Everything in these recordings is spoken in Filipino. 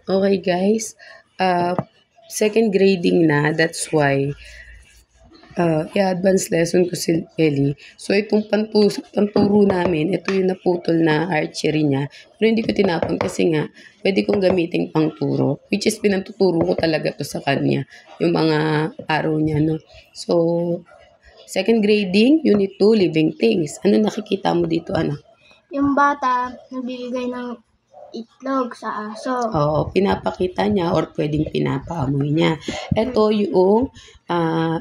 Okay guys, uh, second grading na, that's why i-advance lesson ko si Ellie. So itong panturo namin, ito yung naputol na archery niya. Pero hindi ko tinapon kasi nga, pwede kong gamitin pangturo. Which is pinantuturo ko talaga to sa kanya. Yung mga araw niya, no? So, second grading, unit 2, living things. Ano nakikita mo dito, anak? Yung bata, nagbibigay ng itlog sa aso. Oo, pinapakita niya or pwedeng pinapaamoy niya. Ito yung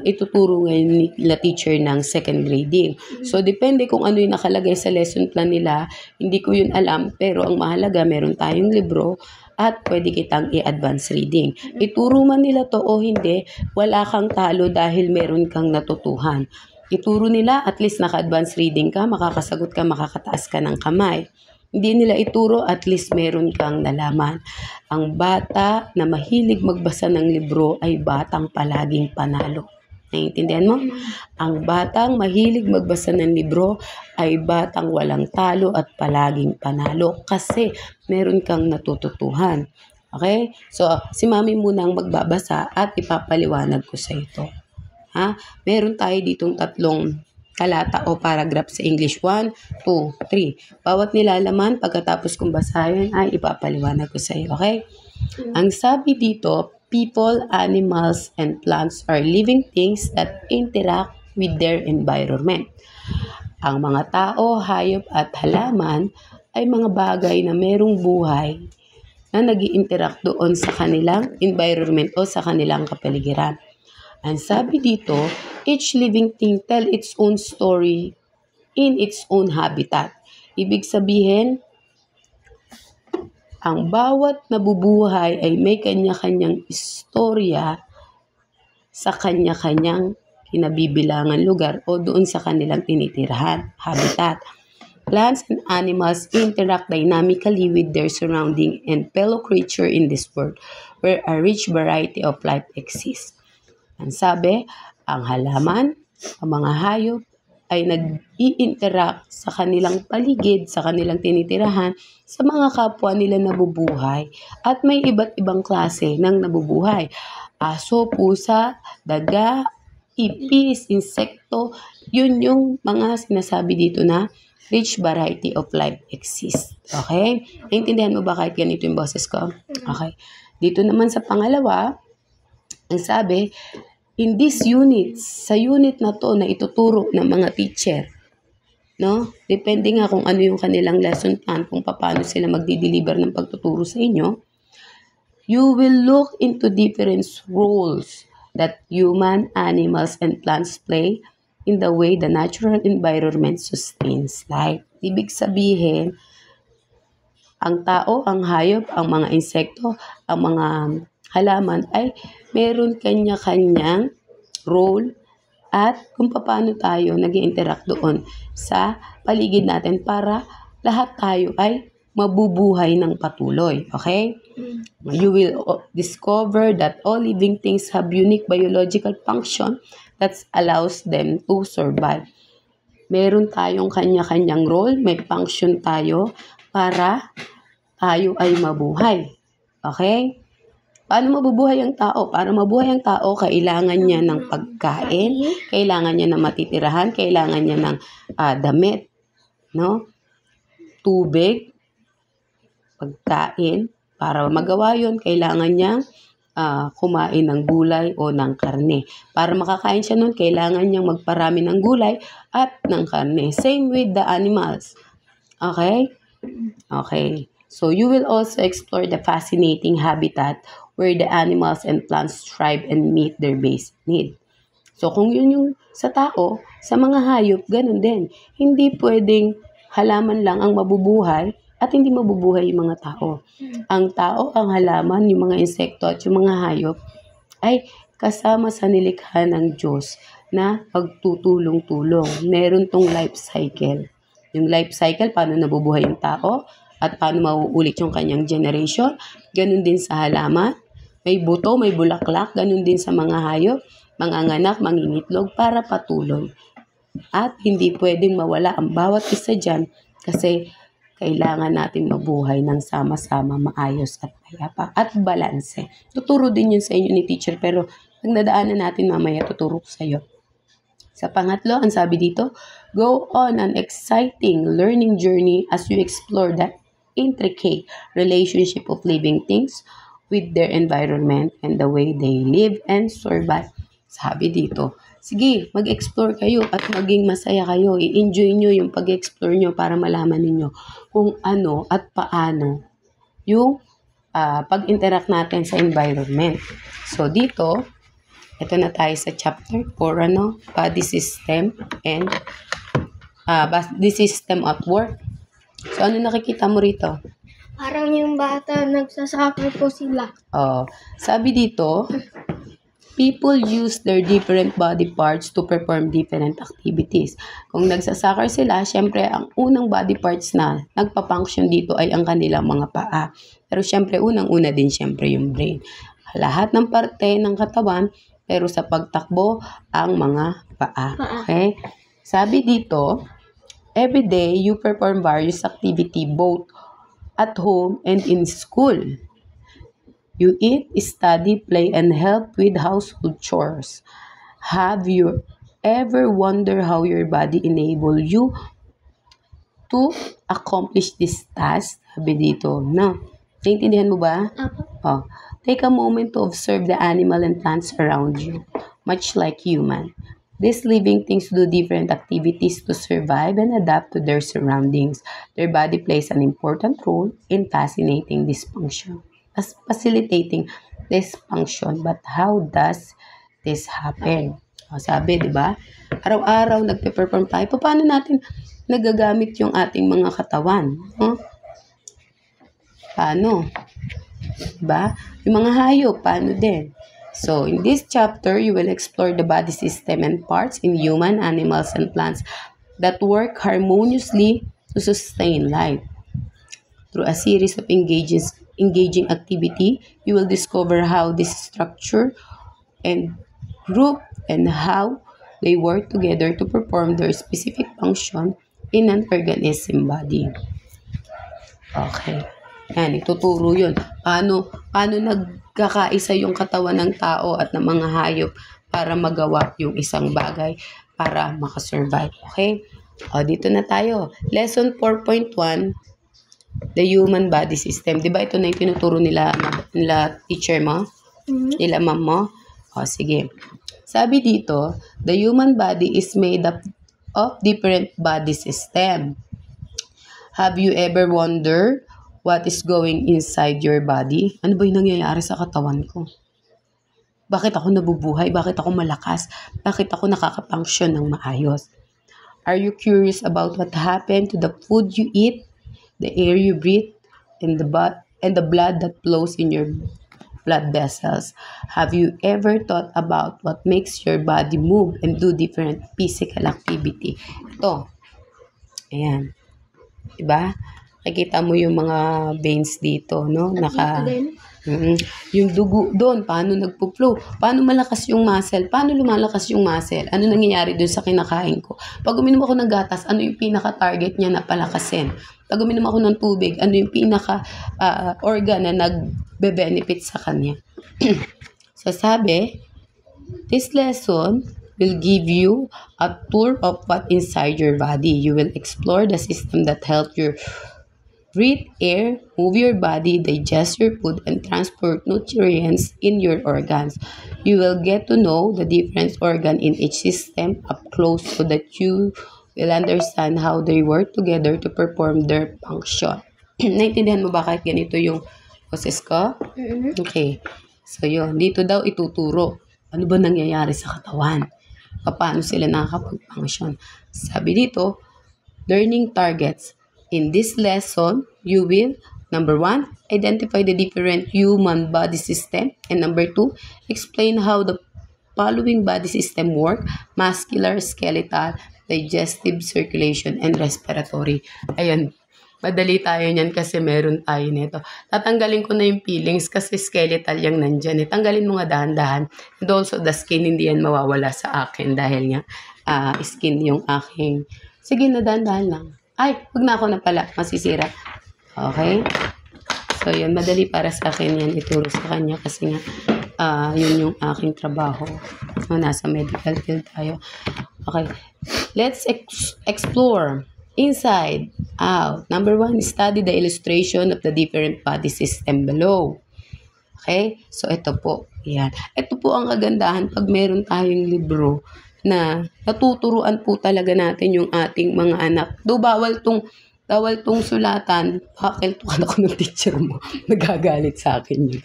ituturo ngayon nila teacher ng second grading. So, depende kung ano yung nakalagay sa lesson plan nila. Hindi ko yun alam, pero ang mahalaga, meron tayong libro at pwede kitang i-advance reading. Ituro man nila to o hindi, wala kang talo dahil meron kang natutuhan. Ituro nila, at least naka-advance reading ka, makakasagot ka, makakataas ka ng kamay. Hindi nila ituro, at least meron kang nalaman. Ang bata na mahilig magbasa ng libro ay batang palaging panalo. Naiintindihan mo? Ang batang mahilig magbasa ng libro ay batang walang talo at palaging panalo kasi meron kang natututuhan. Okay? So, si mami muna ang magbabasa at ipapaliwanag ko sa ito. Ha? Meron tayo ditong tatlong talata o paragraph sa English. 1, 2, 3. Bawat nilalaman, pagkatapos kong basahin, ay ipapaliwanag ko sa iyo. Okay? Ang sabi dito, people, animals, and plants are living things that interact with their environment. Ang mga tao, hayop, at halaman ay mga bagay na merong buhay na nag-i-interact doon sa kanilang environment o sa kanilang kapaligiran. Ang sabi dito, each living thing tell its own story in its own habitat. Ibig sabihin, ang bawat nabubuhay ay may kanya-kanyang istorya sa kanya-kanyang kinabibilangan lugar o doon sa kanilang tinitirahan, habitat. Plants and animals interact dynamically with their surrounding and fellow creature in this world where a rich variety of life exists. Ang sabi, ang halaman, ang mga hayop ay nag-i-interact sa kanilang paligid, sa kanilang tinitirahan, sa mga kapwa nila nabubuhay at may iba't ibang klase ng nabubuhay. Aso, pusa, daga, ipis, insekto, yun yung mga sinasabi dito na rich variety of life exists. Okay? Naintindihan mo ba kahit ganito yung boses ko? Okay. Dito naman sa pangalawa, ang sabi, in this unit, sa unit na to na ituturo ng mga teacher, no? Depende nga kung ano yung kanilang lesson plan, kung paano sila magdi-deliver ng pagtuturo sa inyo, you will look into different roles that human, animals, and plants play in the way the natural environment sustains life. Ibig sabihin, ang tao, ang hayop, ang mga insekto, ang mga halaman ay meron kanya-kanyang role at kung paano tayo nag-interact doon sa paligid natin para lahat tayo ay mabubuhay ng patuloy. Okay? You will discover that all living things have unique biological function that allows them to survive. Meron tayong kanya-kanyang role, may function tayo para tayo ay mabuhay. Okay? Paano mabubuhay ang tao? Para mabuhay ang tao, kailangan niya ng pagkain, kailangan niya ng matitirahan, kailangan niya ng damit, no? Tubig, pagkain. Para magawa yun, kailangan niya kumain ng gulay o ng karne. Para makakain siya nun, kailangan niyang magparami ng gulay at ng karne. Same with the animals. Okay? Okay. So you will also explore the fascinating habitat where the animals and plants thrive and meet their basic need. So kung yun yung sa tao, sa mga hayop, ganun din. Hindi pwedeng halaman lang ang mabubuhay at hindi mabubuhay yung mga tao. Ang tao, ang halaman, yung mga insekto at yung mga hayop ay kasama sa nilikha ng Diyos na pagtutulong-tulong. Meron tong life cycle. Yung life cycle, paano nabubuhay yung tao at paano mauulit yung kanyang generation. Ganun din sa halaman. May buto, may bulaklak. Ganun din sa mga hayop, manganganak, mangingitlog para patuloy. At hindi pwedeng mawala ang bawat isa dyan kasi kailangan natin mabuhay ng sama-sama, maayos at payapa at balanse. Tuturo din yun sa inyo ni teacher, pero pag nadaanan natin mamaya, tuturo ko sa iyo. Sa pangatlo, ang sabi dito, go on an exciting learning journey as you explore the intricate relationship of living things with their environment and the way they live and survive. Sabi dito, sige, mag-explore kayo at maging masaya kayo. I-enjoy nyo yung pag-explore nyo para malaman ninyo kung ano at paano yung pag-interact natin sa environment. So dito, ito na tayo sa chapter 4, body system and body system at work. So ano nakikita mo rito? Parang yung bata, nagsasakay po sila. Sabi dito, people use their different body parts to perform different activities. Kung nagsasakar sila, syempre ang unang body parts na nagpa-function dito ay ang kanilang mga paa. Pero syempre unang-una din syempre yung brain. Lahat ng parte ng katawan, pero sa pagtakbo ang mga paa. Okay? Sabi dito, every day you perform various activity both at home and in school. You eat, study, play, and help with household chores. Have you ever wondered how your body enable you to accomplish this task? Sabi dito, no? Naintindihan mo ba? Take a moment to observe the animal and plants around you, much like human. These living things do different activities to survive and adapt to their surroundings. Their body plays an important role in facilitating this function. But how does this happen? Sabi, di ba? Araw-araw nagpe-perform tayo. Paano natin nagagamit yung ating mga katawan? Paano? Diba? Yung mga hayop, paano din? So, in this chapter, you will explore the body system and parts in human, animals, and plants that work harmoniously to sustain life. Through a series of engaging activity, you will discover how this structure and group and how they work together to perform their specific function in an organism body. Okay. Yan, ituturo yun. Paano nagkakaisa yung katawan ng tao at ng mga hayop para magawa yung isang bagay para makasurvive. Okay? Dito na tayo. Lesson 4.1, the human body system. Diba ito na yung tinuturo nila teacher mo? Nila ma'am mo? Sige. Sabi dito, the human body is made up of different body system. Have you ever wondered what is going inside your body? Ano ba yung nangyayari sa katawan ko? Bakit ako nabubuhay? Bakit ako malakas? Bakit ako nakaka-function ng maayos? Are you curious about what happened to the food you eat, the air you breathe, and the blood that flows in your blood vessels? Have you ever thought about what makes your body move and do different physical activity? Ito. Ayan. Diba? Nakikita mo yung mga veins dito, no? Yung dugo doon, paano nagpo-flow? Paano malakas yung muscle? Paano lumalakas yung muscle? Ano nangyayari doon sa kinakain ko? Pag uminom ako ng gatas, ano yung pinaka-target niya na palakasin? Pag uminom ako ng tubig, ano yung pinaka-organ na nagbe-benefit sa kanya? So sabi, this lesson will give you a tour of what inside your body. You will explore the system that help you breathe air, move your body, digest your food, and transport nutrients in your organs. You will get to know the different organ in each system up close so that you will understand how they work together to perform their function. Naintindihan mo ba kahit ganito yung process ko? Okay. So yun, dito daw ituturo. Ano ba nangyayari sa katawan? Paano sila nakakapag-function? Sabi dito, learning targets. In this lesson, you will, number 1, identify the different human body system. And number 2, explain how the following body system work: muscular, skeletal, digestive, circulation, and respiratory. Ayun, madali tayo niyan kasi meron tayo nito. Tatanggalin ko na yung peelings kasi skeletal yung nandyan. Tanggalin mo nga dahan-dahan. And also the skin, hindi yan mawawala sa akin dahil nga skin yung aking. Sige na, dahan-dahan lang. Ay, wag na ako na pala. Masisira. Okay? So, yun. Madali para sa akin yan ituro sa kanya kasi nga yun yung aking trabaho. So, nasa medical field tayo. Okay. Let's explore. Inside, out. Number 1, study the illustration of the different body system below. Okay? So, ito po. Yan. Ito po ang kagandahan pag meron tayong libro na natuturuan po talaga natin yung ating mga anak. Do bawal tong sulatan. Pakiltukan ako ng teacher mo. Nagagalit sa akin yun.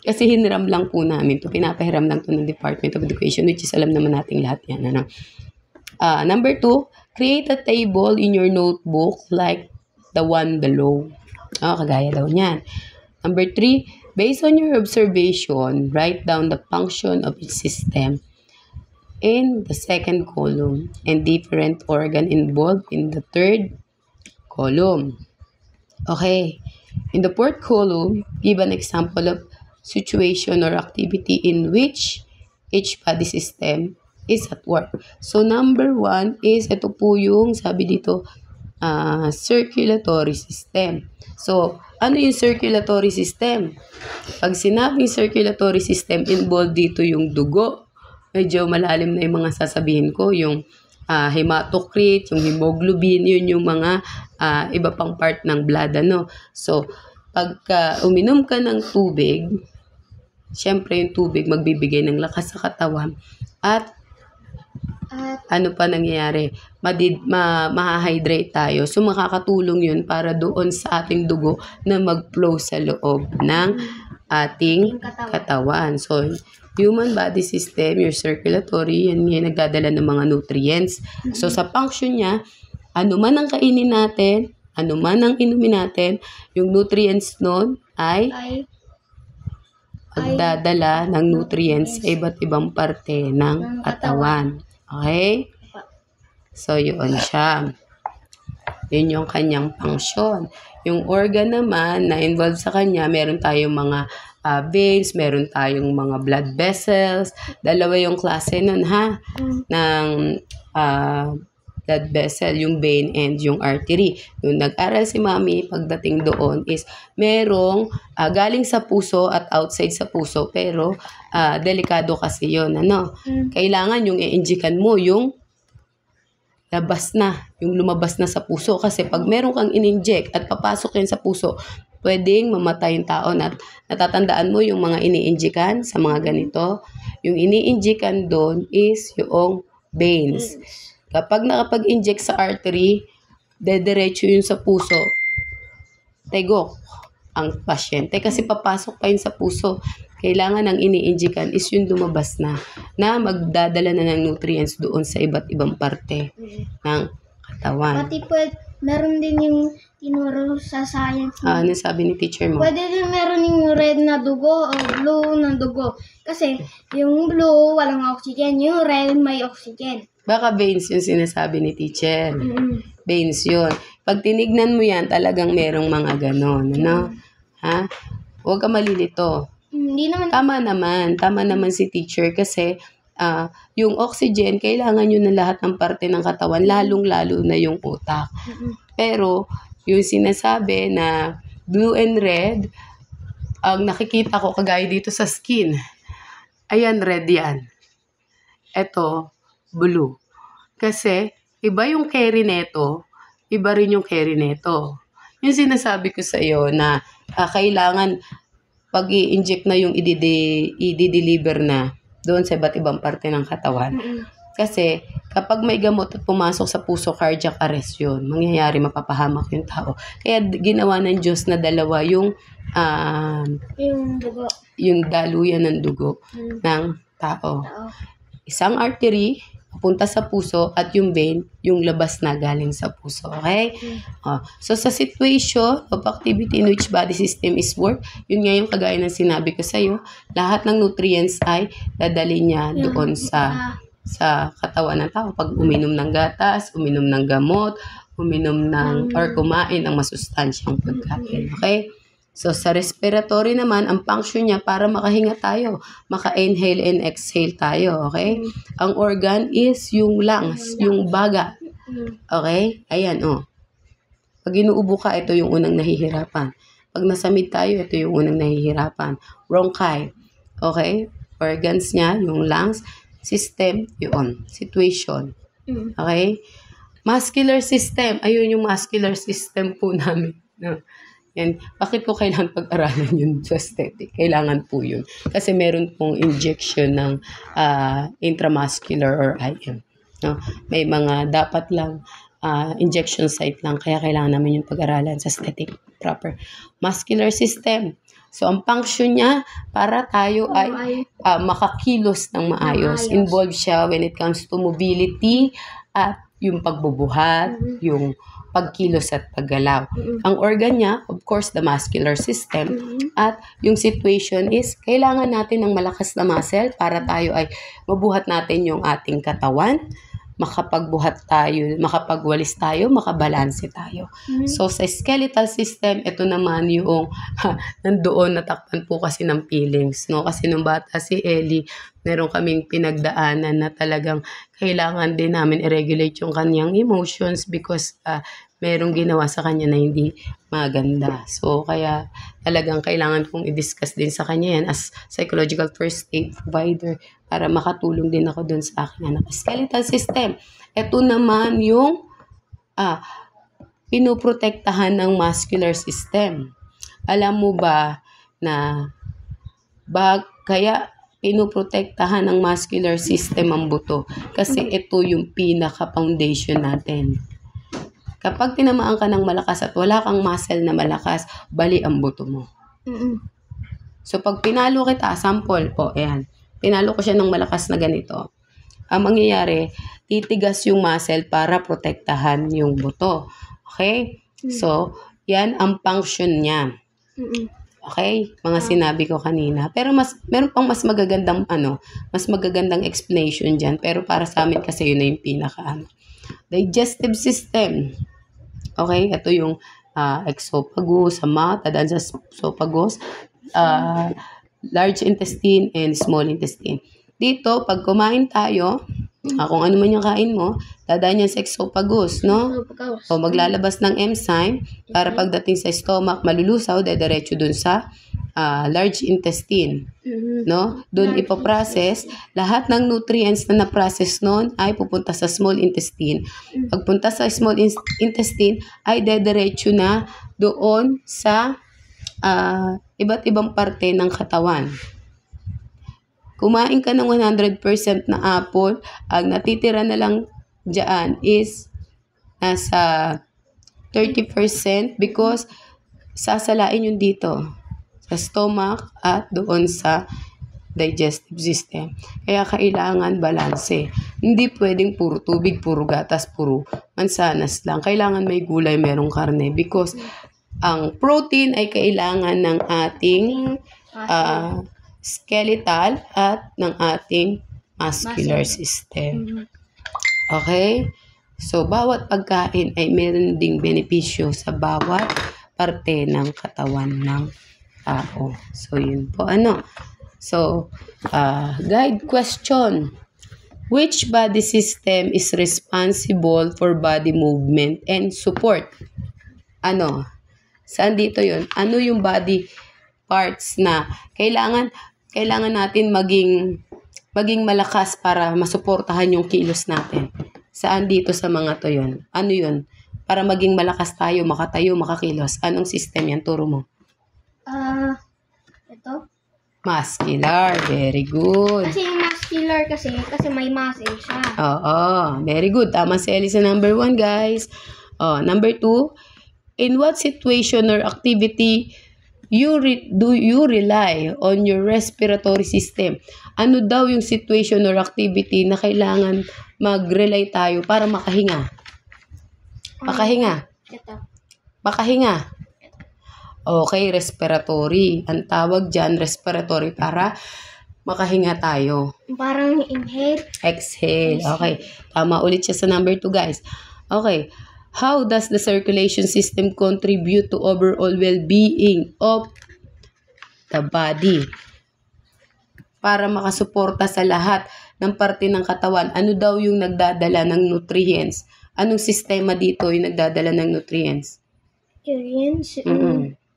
Kasi hiniram lang po namin to. Pinapahiram lang to ng Department of Education, which is alam naman nating lahat yan. Ano? Number 2, create a table in your notebook like the one below. Kagaya daw niyan. Number 3, based on your observation, write down the function of each system in the second column and different organ involved in the third column. Okay. In the fourth column, give an example of situation or activity in which each body system is at work. So, number 1 is, ito po yung, sabi dito, circulatory system. So, ano yung circulatory system? Pag sinabing circulatory system, involved dito yung dugo. Medyo malalim na yung mga sasabihin ko, yung hematocrit, yung hemoglobin, yun yung mga iba pang part ng blood, ano. So, pagka uminom ka ng tubig, syempre yung tubig magbibigay ng lakas sa katawan at ano pa nangyayari? Mahahydrate tayo. So, makakatulong yun para doon sa ating dugo na mag-flow sa loob ng ating katawan. So, human body system, your circulatory, yan yung nagdadala ng mga nutrients. So, sa function niya, ano man ang kainin natin, ano man ang inumin natin, yung nutrients nun ay magdadala ng nutrients sa iba't ibang parte ng katawan. Okay? So, yun siya. Yun yung kanyang function. Yung organ naman na involved sa kanya, meron tayong mga veins, meron tayong mga blood vessels. Dalawa yung klase nun, ha? Ng blood vessel, yung vein and yung artery. Yung nag-aral si Mami pagdating doon is merong galing sa puso at outside sa puso, pero delikado kasi yun, ano? Kailangan yung i-injikan mo yung yung lumabas na sa puso, kasi pag meron kang in-inject at papasok yun sa puso, pwedeng mamatay yung tao. Natatandaan mo yung mga ini-injikan sa mga ganito? Yung ini-injikan doon is yung veins. Kapag nakapag-inject sa artery, dediretso yun sa puso, tegok ang pasyente kasi papasok pa yun sa puso. Kailangan ng ini-injikan is yung lumabas na magdadala na ng nutrients doon sa iba't ibang parte ng katawan. Pati meron din yung tinuro sa science. Ano sabi ni teacher mo? Pwede din meron yung red na dugo o blue na dugo. Kasi yung blue walang oxygen, yung red may oxygen. Baka veins yung sinasabi ni teacher. Veins yun. Pag tinignan mo yan, talagang merong mga ganon. Ano? Ha? Huwag ka malilito. Hindi naman. Tama naman si teacher kasi yung oxygen, kailangan yun ng lahat ng parte ng katawan, lalong-lalo na yung utak. Pero, yung sinasabi na blue and red, ang nakikita ko kagaya dito sa skin, ayan, red yan. Ito, blue. Kasi, iba yung carry neto, iba rin yung carry neto. Yung sinasabi ko sa iyo na kailangan pag i-inject na yung i-deliver na doon sa iba't ibang parte ng katawan. Kasi kapag may gamot at pumasok sa puso, cardiac arrest yun. Mangyayari, mapapahamak yung tao. Kaya ginawa ng Diyos na dalawa yung dugo. Yung daluyan ng dugo ng tao. Isang artery, papunta sa puso, at yung vein, yung labas na galing sa puso. Okay? So, sa situation of activity in which body system is work, yun nga yung kagaya ng sinabi ko sa'yo, lahat ng nutrients ay dadali niya doon sa katawan ng tao. Pag uminom ng gatas, uminom ng gamot, uminom ng, or kumain ng masustansyang pagkain. Okay? So, sa respiratory naman, ang function niya para makahinga tayo. Maka-inhale and exhale tayo, okay? Ang organ is yung lungs, yung baga. Okay? Ayan, Pag inuubo ka, ito yung unang nahihirapan. Pag nasa mid tayo, ito yung unang nahihirapan. Bronchi. Okay? Organs niya, yung lungs, system, yun. Situation. Okay? Muscular system. Ayun yung muscular system po namin. No? Yan. Bakit ko kailangan pag-aralan yun sa aesthetic? Kailangan po yun. Kasi meron pong injection ng intramuscular or IM. No? May mga dapat lang injection site lang. Kaya kailangan namin yung pag-aralan sa aesthetic proper. Muscular system. So, ang function niya para tayo ay makakilos ng maayos. Involved siya when it comes to mobility at yung pagbubuhat, yung pagkilos at paggalaw. Ang organ niya, of course, the muscular system. At yung situation is, kailangan natin ng malakas na muscle para tayo ay mabuhat natin yung ating katawan, makapagbuhat tayo, makapagwalis tayo, makabalanse tayo. So, sa skeletal system, ito naman yung nandoon natakpan po kasi ng feelings. No? Kasi nung bata si Ellie, meron kaming pinagdaanan na talagang kailangan din namin i-regulate yung kanyang emotions because merong ginawa sa kanya na hindi maganda. So, kaya talagang kailangan kong i-discuss din sa kanya yan as psychological first aid provider para makatulong din ako dun sa aking anak. Skeletal system. Ito naman yung pinoprotektahan ng muscular system. Alam mo ba na kaya pinoprotektahan ng muscular system ang buto? Kasi ito yung pinaka-foundation natin. Kapag tinamaan ka ng malakas at wala kang muscle na malakas, bali ang buto mo. So, pag pinalo kita, sample po, ayan. Pinalo ko siya ng malakas na ganito. Ang mangyayari, titigas yung muscle para protektahan yung buto. Okay? So, yan ang function niya. Okay? Mga sinabi ko kanina. Pero meron pang mas magagandang mas magagandang explanation dyan. Pero para sa amin kasi yun na yung pinaka digestive system. Okay? Ito yung esophagus, sa mouth, dadaan sa esophagus, large intestine and small intestine. Dito, pag kumain tayo, kung ano man yung kain mo, dadaan yan sa esophagus, no? O maglalabas ng enzyme para pagdating sa stomach, malulusaw, dediretso dun sa large intestine, no? Dun ipoprocess, lahat ng nutrients na na-process nun ay pupunta sa small intestine. Pagpunta sa small intestine, ay dediretso na doon sa iba't ibang parte ng katawan. Kumain ka ng 100% na apple, ang natitira na lang dyan is nasa 30% because sasalain yun dito sa stomach at doon sa digestive system. Kaya kailangan balanse. Hindi pwedeng puro tubig, puro gatas, puro mansanas lang. Kailangan may gulay, merong karne because ang protein ay kailangan ng ating skeletal at ng ating muscular system. Okay? So, bawat pagkain ay meron ding benepisyo sa bawat parte ng katawan ng tao. So, yun po. So, guide question. Which body system is responsible for body movement and support? Saan dito yun? Ano yung body parts na kailangan natin maging malakas para masuportahan yung kilos natin? Saan dito sa mga to yun? Ano yun? Para maging malakas tayo, makatayo, makakilos. Anong system yan? Turo mo. Ito? Muscular. Very good. Kasi yung muscular kasi may muscle siya. Oo. Very good. Tama si Ellie sa number 1, guys. Number 2, in what situation or activity do you rely on your respiratory system? Ano daw yung situation or activity na kailangan mag-rely tayo para makahinga? Ito. Makahinga. Okay, respiratory. Ang tawag dyan, respiratory para makahinga tayo. Parang inhale. Exhale. Okay. Tama ulit siya sa number 2, guys. Okay. How does the circulation system contribute to overall well-being of the body? Para makasuporta sa lahat ng parte ng katawan, ano daw yung nagdadala ng nutrients? Anong sistema dito yung nagdadala ng nutrients? Experience.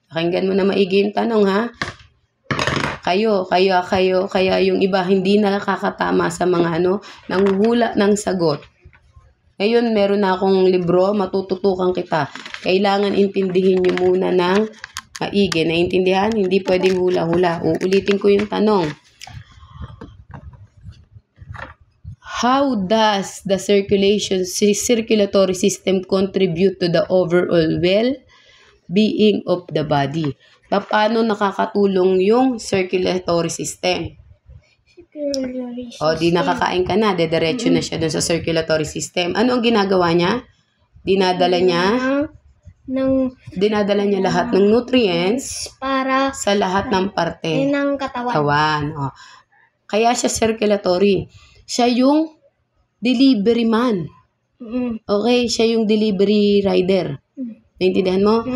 Pakinggan mo na maigi yung tanong, ha? Kaya yung iba hindi nakakatama sa mga nanguhula ng sagot. Ngayon, meron na akong libro, matututukan kita. Kailangan intindihin nyo muna ng maigi. Naintindihan? Hindi pwedeng hula-hula. Uulitin ko yung tanong. How does the circulatory system contribute to the overall well-being of the body? Paano nakakatulong yung circulatory system? O, di nakakain ka na, dediretso na siya dun sa circulatory system. Ano ang ginagawa niya? Dinadala niya lahat ng nutrients para sa lahat ng parte ng katawan. O. Kaya siya circulatory. Siya yung delivery man. Okay, siya yung delivery rider. Naintindihan mo?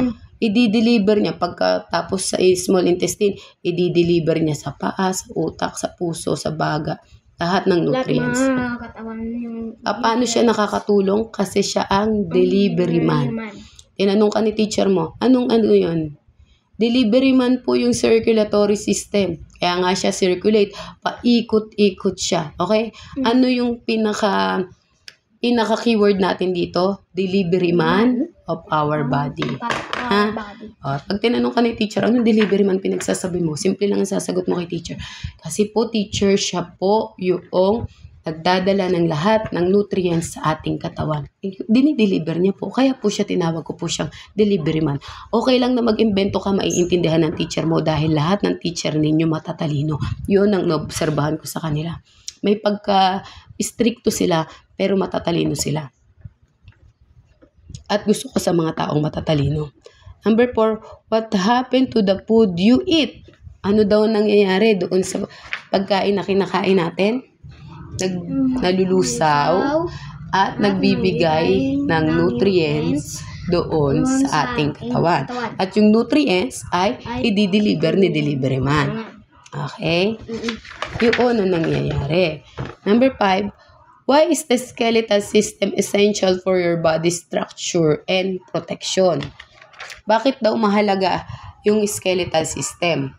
I-deliver niya pagkatapos sa small intestine, i-deliver niya sa paa, sa utak, sa puso, sa baga, lahat ng nutrients. Paano siya nakakatulong? Kasi siya ang delivery man. Tinanong ka ni teacher mo, anong yun? Delivery man po yung circulatory system. Kaya nga siya circulate, paikot-ikot siya. Okay? Ano yung pinaka-keyword natin dito? Delivery man of our body. Ha? Pag tinanong ka ni teacher, anong delivery man pinagsasabi mo? Simple lang ang sasagot mo kay teacher. Kasi po teacher, siya po yung nagdadala ng lahat ng nutrients sa ating katawan. Dinideliver niya po. Kaya po siya, tinawag ko po siyang delivery man. Okay lang na mag-imbento ka, maiintindihan ng teacher mo dahil lahat ng teacher ninyo matatalino. Yun ang naobserbahan ko sa kanila. May pagka-stricto sila, pero matatalino sila. At gusto ko sa mga taong matatalino. Number 4, what happened to the food you eat? Ano daw nangyayari doon sa pagkain na kinakain natin? Nalulusaw at nagbibigay ng nutrients doon sa ating katawan. At yung nutrients ay i-deliver ni delivery man. Okay? Yun ang nangyayari. Number 5, why is the skeletal system essential for your body structure and protection? Bakit daw mahalaga yung skeletal system?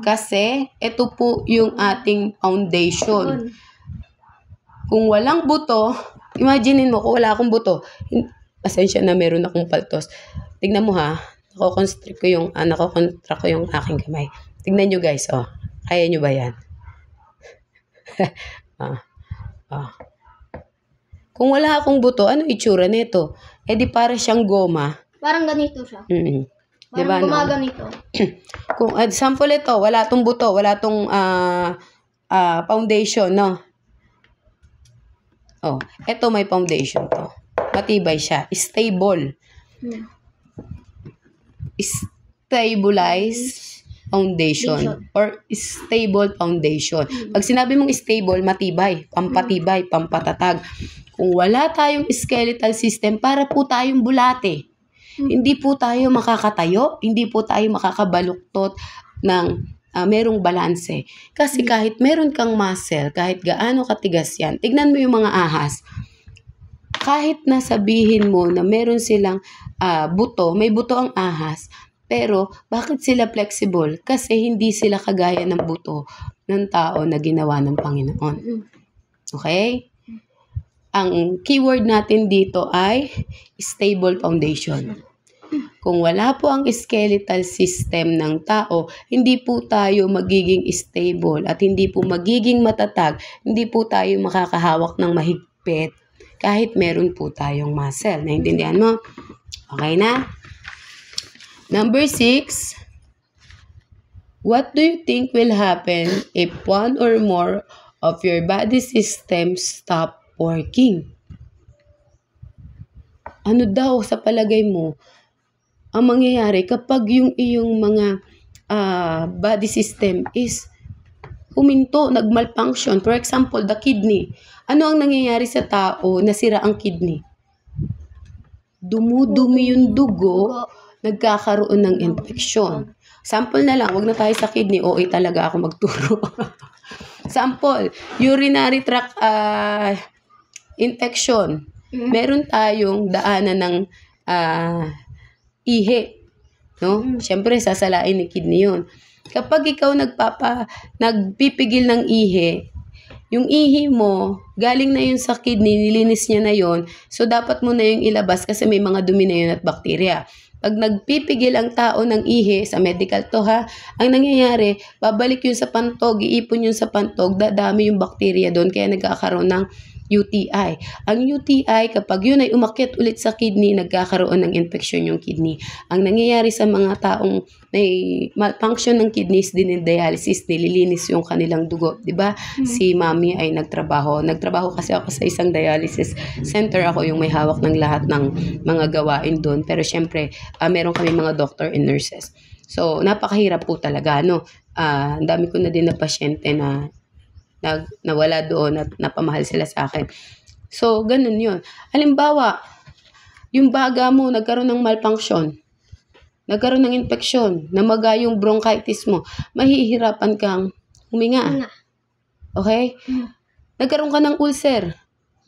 Kasi ito po yung ating foundation. Kung walang buto, imaginein mo kung wala akong buto. Pasensya na, meron akong paltos. Tignan mo ha, nakocontract ko yung aking kamay. Tignan nyo guys, kaya nyo ba yan? Kung wala akong buto, ano itsura nito? Di para siyang goma. Parang ganito siya. Diba, parang gumaganito. Kung example ito, wala tong buto, wala tong foundation, no? Ito may foundation to. Matibay siya. Stable. Stabilized foundation. Or stable foundation. Pag sinabi mong stable, matibay. Pampatibay, pampatatag. Kung wala tayong skeletal system, para po tayong bulate. Hindi po tayo makakatayo. Hindi po tayo makakabaluktot ng merong balanse. Kasi kahit meron kang muscle, kahit gaano katigas yan, tignan mo yung mga ahas. Kahit nasabihin mo na meron silang buto, may buto ang ahas, pero bakit sila flexible? Kasi hindi sila kagaya ng buto ng tao na ginawa ng Panginoon. Okay? Ang keyword natin dito ay stable foundation. Kung wala po ang skeletal system ng tao, hindi po tayo magiging stable at hindi po magiging matatag, hindi po tayo makakahawak ng mahigpit kahit meron po tayong muscle. Naintindihan mo? Okay na? Number 6, what do you think will happen if one or more of your body systems stop working? Ano daw sa palagay mo ang mangyayari kapag yung iyong mga body system is huminto, nag-malfunction? For example, the kidney. Ano ang nangyayari sa tao na sira ang kidney? Dumudumi yung dugo, nagkakaroon ng infection. Sample na lang, wag na tayo sa kidney. OA talaga ako magturo. Sample, urinary tract infection. Meron tayong daanan ng ihi. No? Siyempre, sasalain ni kidney yun. Kapag ikaw nagpipigil ng ihi, yung ihi mo, galing na yun sa kidney, nilinis niya na yun, so dapat mo na yung ilabas kasi may mga dumi na yun at bakterya. Pag nagpipigil ang tao ng ihi, sa medical to ha, ang nangyayari, babalik yun sa pantog, iipon yun sa pantog, dadami yung bakterya doon, kaya nagkakaroon ng UTI. Ang UTI, kapag yun ay umakyat ulit sa kidney, nagkakaroon ng infection yung kidney. Ang nangyayari sa mga taong may malfunction ng kidneys din in dialysis, nililinis yung kanilang dugo. Diba? Si mami ay nagtrabaho. Nagtrabaho kasi ako sa isang dialysis center. Ako yung may hawak ng lahat ng mga gawain doon. Pero syempre, meron kami mga doctor and nurses. So, napakahirap po talaga. No? Ang dami ko na din na pasyente na nawala doon at napamahal sila sa akin. So, ganun yun. Halimbawa, yung baga mo, nagkaroon ng malfunction, nagkaroon ng infeksyon, namaga yung bronchitis mo, mahihirapan kang huminga. Okay? Nagkaroon ka ng ulcer,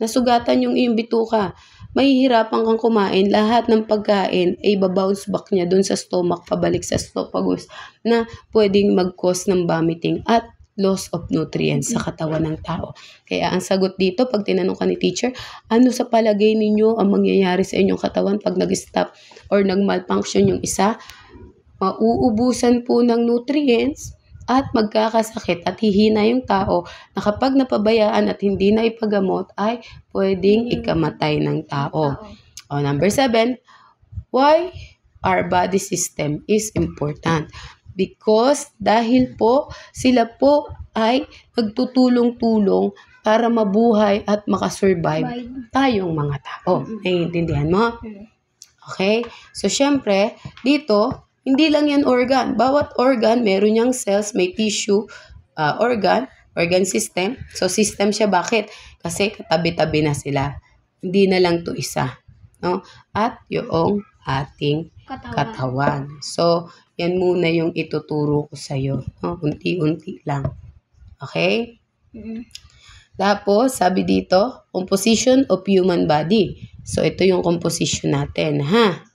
nasugatan yung iyong bituka, mahihirapan kang kumain, lahat ng pagkain ay babounce back niya doon sa stomach, pabalik sa esophagus, na pwedeng mag-cause ng vomiting at loss of nutrients sa katawan ng tao. Kaya ang sagot dito, pag tinanong ka ni teacher, ano sa palagay ninyo ang mangyayari sa inyong katawan pag nag-stop or nag-malfunction yung isa? Mauubusan po ng nutrients at magkakasakit at hihina yung tao na kapag napabayaan at hindi na ipagamot ay pwedeng ikamatay ng tao. Number 7, why our body system is important? Because dahil po sila po ay nagtutulong-tulong para mabuhay at makasurvive tayong mga tao. Naiintindihan mo? Okay? So, syempre, dito, hindi lang yan organ. Bawat organ, meron niyang cells, may tissue, organ system. So, system siya. Bakit? Kasi katabi-tabi na sila. Hindi na lang to isa. No? At yung ating katawan. So, yan muna yung ituturo ko sa'yo. No? Unti-unti lang. Okay? Tapos, sabi dito, composition of human body. So, ito yung composition natin. Ha?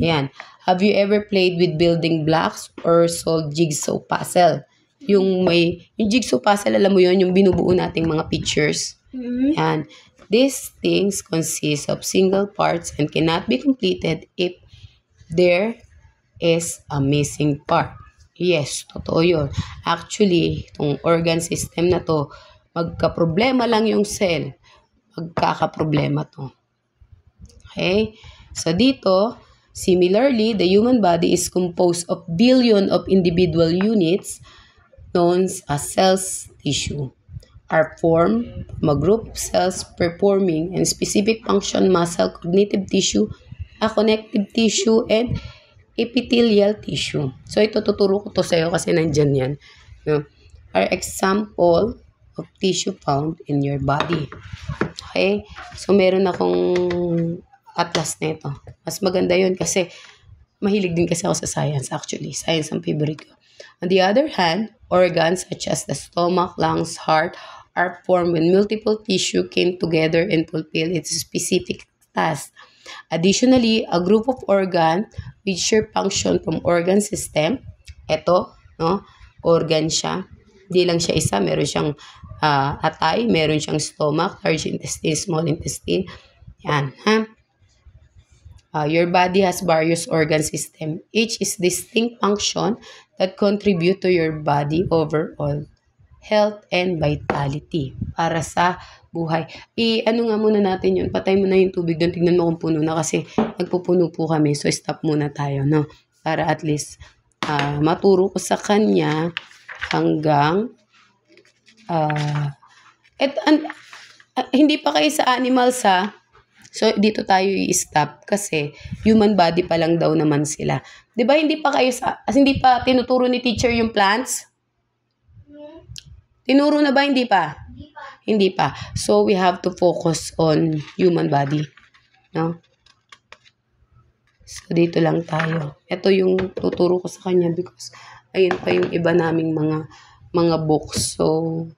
Yan. Have you ever played with building blocks or solved jigsaw puzzle? Yung jigsaw puzzle, alam mo yun, yung binubuo nating mga pictures. Yan. These things consist of single parts and cannot be completed if there is a missing part. Yes, totoo yun. Actually, itong organ system na to, magka-problema lang yung cell. Magkaka-problema to. Okay? So, dito, similarly, the human body is composed of billion of individual units known as cells tissue are formed from a group of cells performing a specific function: muscle, cognitive tissue, a connective tissue, and epithelial tissue. So, ito tuturo ko to sa'yo kasi nandyan yan. No? Are example of tissue found in your body. Okay? So, meron akong atlas na ito. Mas maganda yun kasi mahilig din kasi ako sa science actually. Science ang favorite ko. On the other hand, organs such as the stomach, lungs, heart are formed when multiple tissue came together and fulfill its specific task. Additionally, a group of organ which share function from organ system. Ito, no? Organ siya. Hindi lang siya isa. Meron siyang atay, meron siyang stomach, large intestine, small intestine. Yan, ha? Your body has various organ system. Each is distinct function that contribute to your body overall health and vitality para sa buhay. Ano nga muna natin yun? Patay mo na yung tubig doon. Tignan mo kung puno na kasi nagpupuno po kami. So, stop muna tayo, no? Para at least maturo ko sa kanya hanggang hindi pa kayo sa animals, ha? So, dito tayo i-stop kasi human body pa lang daw naman sila. 'Di ba hindi pa kayo hindi pa tinuturo ni teacher yung plants? Tinuro na ba? Hindi pa? Hindi pa. So, we have to focus on human body. No? So, dito lang tayo. Ito yung tuturo ko sa kanya because ayun pa yung iba naming mga books. So,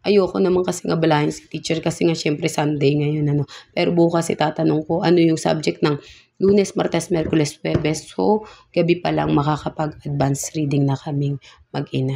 ayoko naman kasi nga balahin si teacher kasi nga syempre Sunday ngayon. Pero bukas itatanong ko ano yung subject ng Lunes, Martes, Merkules, Huwebes. So, gabi pa lang makakapag-advance reading na kaming mag-ina.